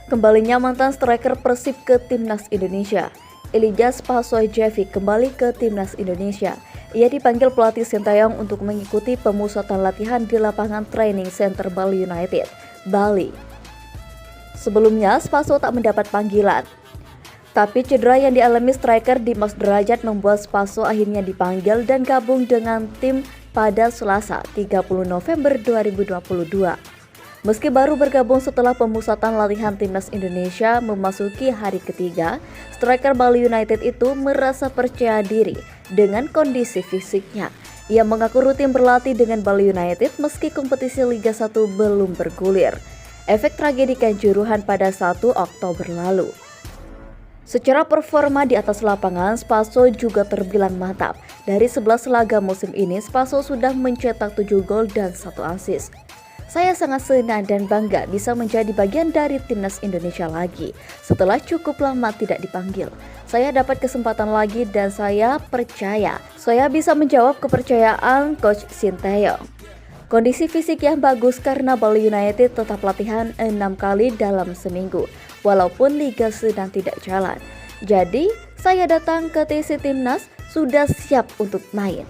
Kembalinya mantan striker Persib ke Timnas Indonesia. Elijah Spasojevic kembali ke Timnas Indonesia. Ia dipanggil pelatih Sinteyong untuk mengikuti pemusatan latihan di lapangan training center Bali United, Bali. Sebelumnya, Spaso tak mendapat panggilan. Tapi cedera yang dialami striker Dimas Derajat membuat Spaso akhirnya dipanggil dan gabung dengan tim pada Selasa 30 November 2022. Meski baru bergabung setelah pemusatan latihan Timnas Indonesia memasuki hari ketiga, striker Bali United itu merasa percaya diri dengan kondisi fisiknya. Ia mengaku rutin berlatih dengan Bali United meski kompetisi Liga 1 belum bergulir. Efek tragedi Kanjuruhan pada 1 Oktober lalu. Secara performa di atas lapangan, Spaso juga terbilang mantap. Dari 11 laga musim ini, Spaso sudah mencetak 7 gol dan 1 assist. Saya sangat senang dan bangga bisa menjadi bagian dari Timnas Indonesia lagi. Setelah cukup lama tidak dipanggil, saya dapat kesempatan lagi dan saya percaya saya bisa menjawab kepercayaan Coach Sinteyong. Kondisi fisik yang bagus karena Bali United tetap latihan 6 kali dalam seminggu, walaupun liga sedang tidak jalan. Jadi, saya datang ke TC Timnas sudah siap untuk main.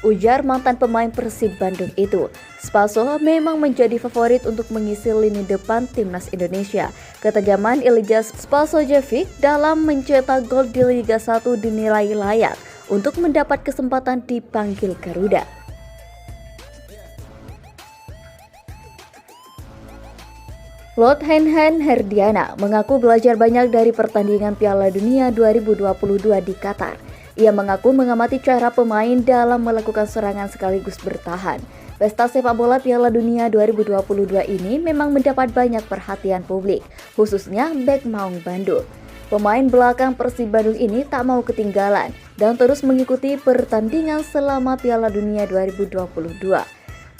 Ujar mantan pemain Persib Bandung itu. Spaso memang menjadi favorit untuk mengisi lini depan Timnas Indonesia. Ketajaman Elijah Spasojevic dalam mencetak gol di Liga 1 dinilai layak untuk mendapat kesempatan dipanggil Garuda. Lord Hen-Hen Herdiana mengaku belajar banyak dari pertandingan Piala Dunia 2022 di Qatar. Ia mengaku mengamati cara pemain dalam melakukan serangan sekaligus bertahan. Pesta sepak bola Piala Dunia 2022 ini memang mendapat banyak perhatian publik, khususnya bek Maung Bandung. Pemain belakang Persib Bandung ini tak mau ketinggalan dan terus mengikuti pertandingan selama Piala Dunia 2022.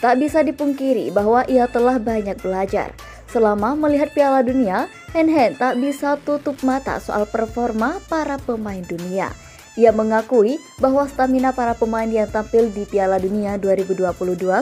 Tak bisa dipungkiri bahwa ia telah banyak belajar. Selama melihat Piala Dunia, Hen-Hen tak bisa tutup mata soal performa para pemain dunia. Ia mengakui bahwa stamina para pemain yang tampil di Piala Dunia 2022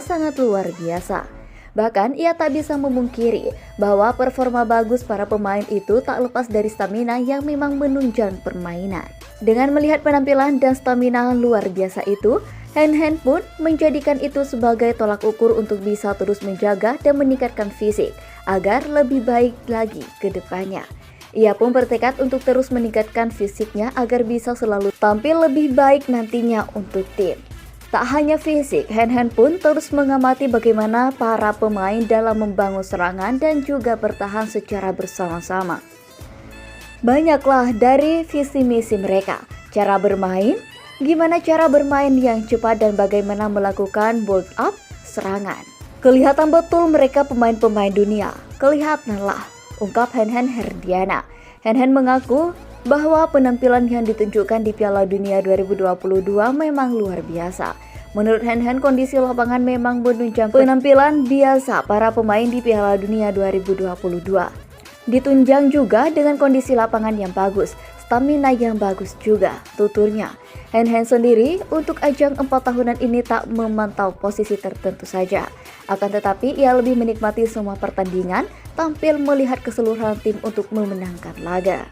sangat luar biasa. Bahkan ia tak bisa memungkiri bahwa performa bagus para pemain itu tak lepas dari stamina yang memang menunjang permainan. Dengan melihat penampilan dan stamina luar biasa itu, Hen-Hen pun menjadikan itu sebagai tolak ukur untuk bisa terus menjaga dan meningkatkan fisik agar lebih baik lagi ke depannya. Ia pun bertekad untuk terus meningkatkan fisiknya agar bisa selalu tampil lebih baik nantinya untuk tim. Tak hanya fisik, Hen-Hen pun terus mengamati bagaimana para pemain dalam membangun serangan dan juga bertahan secara bersama-sama. Banyaklah dari visi misi mereka, cara bermain, gimana cara bermain yang cepat dan bagaimana melakukan build up serangan. Kelihatan betul mereka pemain-pemain dunia, kelihatanlah, ungkap Hen-Hen Herdiana. Hen-Hen mengaku bahwa penampilan yang ditunjukkan di Piala Dunia 2022 memang luar biasa. Menurut Hen-Hen, kondisi lapangan memang menunjang penampilan biasa para pemain di Piala Dunia 2022. Ditunjang juga dengan kondisi lapangan yang bagus, stamina yang bagus juga, tuturnya. Hen-Hen sendiri untuk ajang 4 tahunan ini tak memantau posisi tertentu saja. Akan tetapi ia lebih menikmati semua pertandingan, tampil melihat keseluruhan tim untuk memenangkan laga.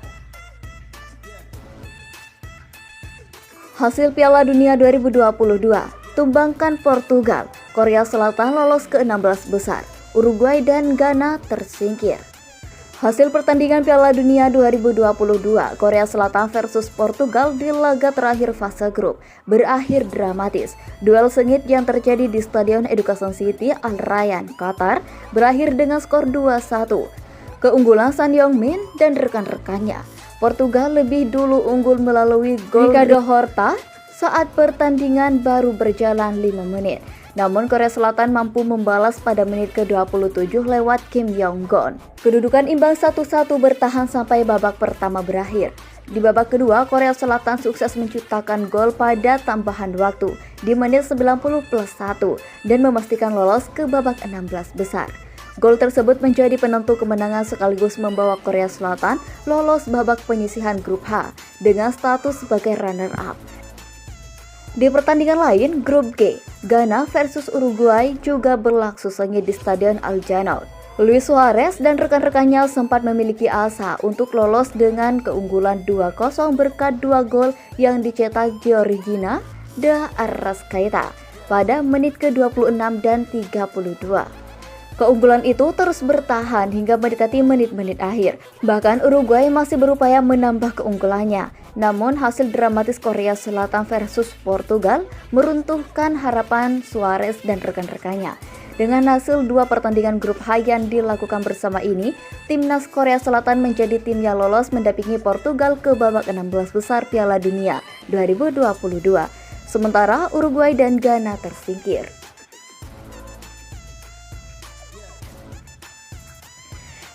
Hasil Piala Dunia 2022, tumbangkan Portugal, Korea Selatan lolos ke 16 besar, Uruguay dan Ghana tersingkir. Hasil pertandingan Piala Dunia 2022 Korea Selatan versus Portugal di laga terakhir fase grup berakhir dramatis. Duel sengit yang terjadi di Stadion Education City Al Rayyan, Qatar berakhir dengan skor 2-1. Keunggulan Son Heung-min dan rekan-rekannya. Portugal lebih dulu unggul melalui gol Ricardo Horta saat pertandingan baru berjalan 5 menit. Namun Korea Selatan mampu membalas pada menit ke-27 lewat Kim Yong-gon. Kedudukan imbang 1-1 bertahan sampai babak pertama berakhir. Di babak kedua, Korea Selatan sukses menciptakan gol pada tambahan waktu di menit 90+1 dan memastikan lolos ke babak 16 besar. Gol tersebut menjadi penentu kemenangan sekaligus membawa Korea Selatan lolos babak penyisihan grup H dengan status sebagai runner-up. Di pertandingan lain, grup G, Ghana versus Uruguay juga berlangsung sengit di Stadion Al Janout. Luis Suarez dan rekan-rekannya sempat memiliki asa untuk lolos dengan keunggulan 2-0 berkat 2 gol yang dicetak Georgina de Arrascaeta pada menit ke-26 dan 32. Keunggulan itu terus bertahan hingga mendekati menit-menit akhir. Bahkan Uruguay masih berupaya menambah keunggulannya. Namun hasil dramatis Korea Selatan versus Portugal meruntuhkan harapan Suarez dan rekan-rekannya. Dengan hasil 2 pertandingan grup H yang dilakukan bersama ini, timnas Korea Selatan menjadi tim yang lolos mendampingi Portugal ke babak 16 besar Piala Dunia 2022. Sementara Uruguay dan Ghana tersingkir.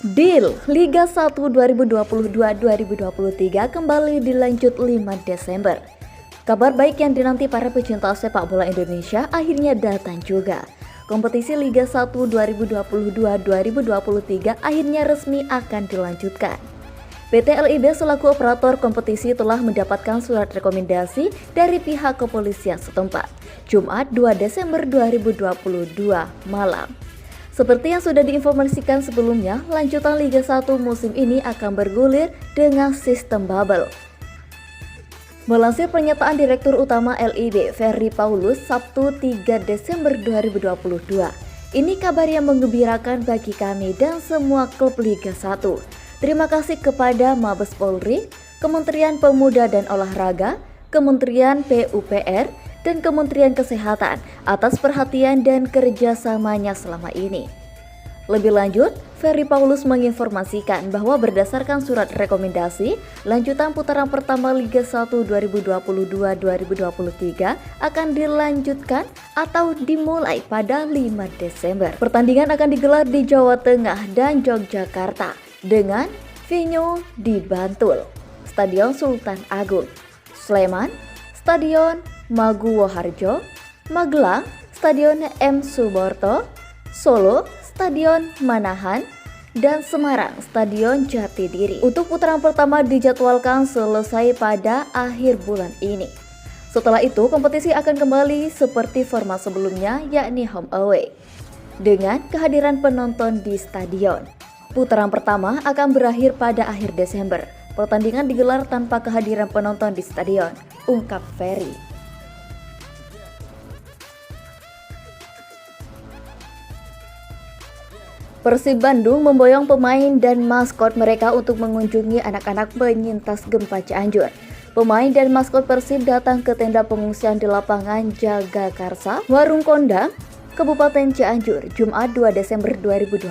Deal Liga 1 2022-2023 kembali dilanjut 5 Desember. Kabar baik yang dinanti para pecinta sepak bola Indonesia akhirnya datang juga. Kompetisi Liga 1 2022-2023 akhirnya resmi akan dilanjutkan. PT LIB selaku operator kompetisi telah mendapatkan surat rekomendasi dari pihak kepolisian setempat, Jumat 2 Desember 2022 malam. Seperti yang sudah diinformasikan sebelumnya, lanjutan Liga 1 musim ini akan bergulir dengan sistem bubble. Melansir pernyataan Direktur Utama LIB, Ferry Paulus, Sabtu 3 Desember 2022. Ini kabar yang menggembirakan bagi kami dan semua klub Liga 1. Terima kasih kepada Mabes Polri, Kementerian Pemuda dan Olahraga, Kementerian PUPR, dan Kementerian Kesehatan atas perhatian dan kerjasamanya selama ini. Lebih lanjut, Ferry Paulus menginformasikan bahwa berdasarkan surat rekomendasi, lanjutan putaran pertama Liga 1 2022-2023 akan dilanjutkan atau dimulai pada 5 Desember. Pertandingan akan digelar di Jawa Tengah dan Yogyakarta dengan venue di Bantul, Stadion Sultan Agung, Sleman, Stadion Maguwo Harjo, Magelang, Stadion M. Suborto, Solo, Stadion Manahan, dan Semarang, Stadion Jatidiri. Untuk putaran pertama dijadwalkan selesai pada akhir bulan ini. Setelah itu, kompetisi akan kembali seperti format sebelumnya, yakni home away, dengan kehadiran penonton di stadion. Putaran pertama akan berakhir pada akhir Desember. Pertandingan digelar tanpa kehadiran penonton di stadion, ungkap Ferry. Persib Bandung memboyong pemain dan maskot mereka untuk mengunjungi anak-anak penyintas gempa Cianjur. Pemain dan maskot Persib datang ke tenda pengungsian di lapangan Jagakarsa, Warung Kondang, Kabupaten Cianjur, Jumat 2 Desember 2022.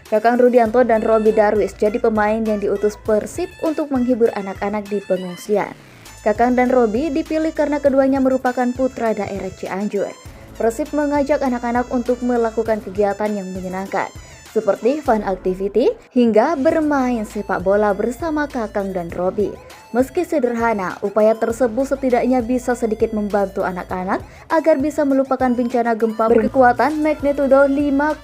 Kakang Rudianto dan Robi Darwis jadi pemain yang diutus Persib untuk menghibur anak-anak di pengungsian. Kakang dan Robi dipilih karena keduanya merupakan putra daerah Cianjur. Persib mengajak anak-anak untuk melakukan kegiatan yang menyenangkan, seperti fun activity hingga bermain sepak bola bersama Kakang dan Robi. Meski sederhana, upaya tersebut setidaknya bisa sedikit membantu anak-anak agar bisa melupakan bencana gempa berkekuatan magnitudo 5,6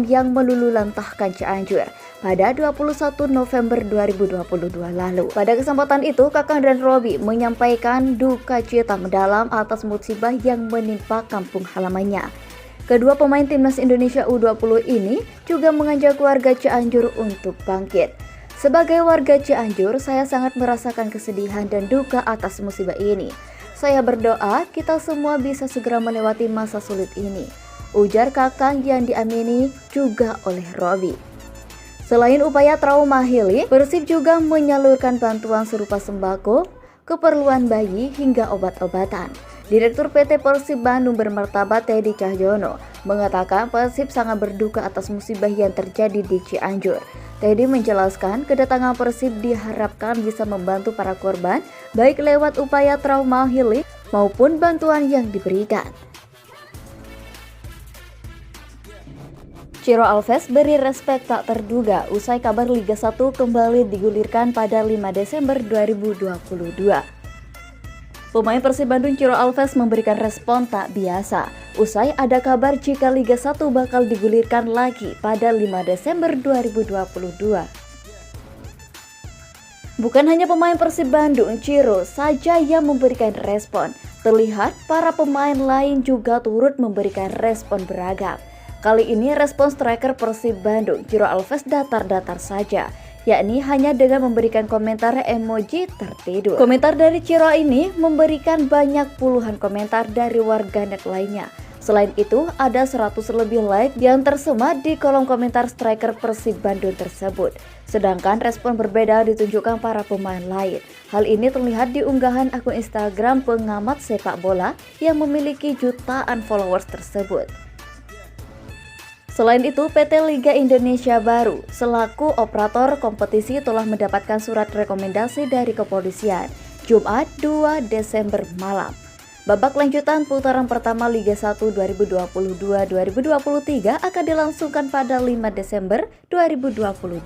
yang melululantahkan Cianjur pada 21 November 2022 lalu. Pada kesempatan itu, Kakang dan Robi menyampaikan duka cita mendalam atas musibah yang menimpa kampung halamannya. Kedua pemain timnas Indonesia U20 ini juga mengajak warga Cianjur untuk bangkit. Sebagai warga Cianjur, saya sangat merasakan kesedihan dan duka atas musibah ini. Saya berdoa kita semua bisa segera melewati masa sulit ini, ujar Kakang yang diamini juga oleh Robi. Selain upaya trauma healing, Persib juga menyalurkan bantuan serupa sembako, keperluan bayi hingga obat-obatan. Direktur PT Persib Bandung bermartabat Teddy Cahyono mengatakan Persib sangat berduka atas musibah yang terjadi di Cianjur. Teddy menjelaskan kedatangan Persib diharapkan bisa membantu para korban baik lewat upaya trauma healing maupun bantuan yang diberikan. Ciro Alves beri respek tak terduga usai kabar Liga 1 kembali digulirkan pada 5 Desember 2022. Pemain Persib Bandung Ciro Alves memberikan respon tak biasa usai ada kabar jika Liga 1 bakal digulirkan lagi pada 5 Desember 2022. Bukan hanya pemain Persib Bandung, Ciro saja yang memberikan respon. Terlihat para pemain lain juga turut memberikan respon beragam. Kali ini respon striker Persib Bandung, Ciro Alves datar-datar saja, yakni hanya dengan memberikan komentar emoji tertidur. Komentar dari Ciro ini memberikan banyak puluhan komentar dari warganet lainnya. Selain itu, ada 100 lebih like yang tersemat di kolom komentar striker Persib Bandung tersebut. Sedangkan respon berbeda ditunjukkan para pemain lain. Hal ini terlihat di unggahan akun Instagram pengamat sepak bola yang memiliki jutaan followers tersebut. Selain itu, PT Liga Indonesia Baru selaku operator kompetisi telah mendapatkan surat rekomendasi dari kepolisian Jumat 2 Desember malam. Babak lanjutan putaran pertama Liga 1 2022-2023 akan dilangsungkan pada 5 Desember 2022.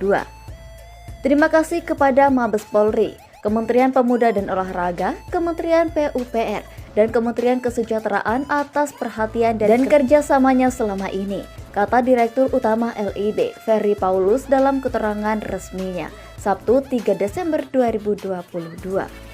Terima kasih kepada Mabes Polri, Kementerian Pemuda dan Olahraga, Kementerian PUPR, dan Kementerian Kesejahteraan atas perhatian dan kerjasamanya selama ini, kata Direktur Utama LIB, Ferry Paulus dalam keterangan resminya, Sabtu 3 Desember 2022.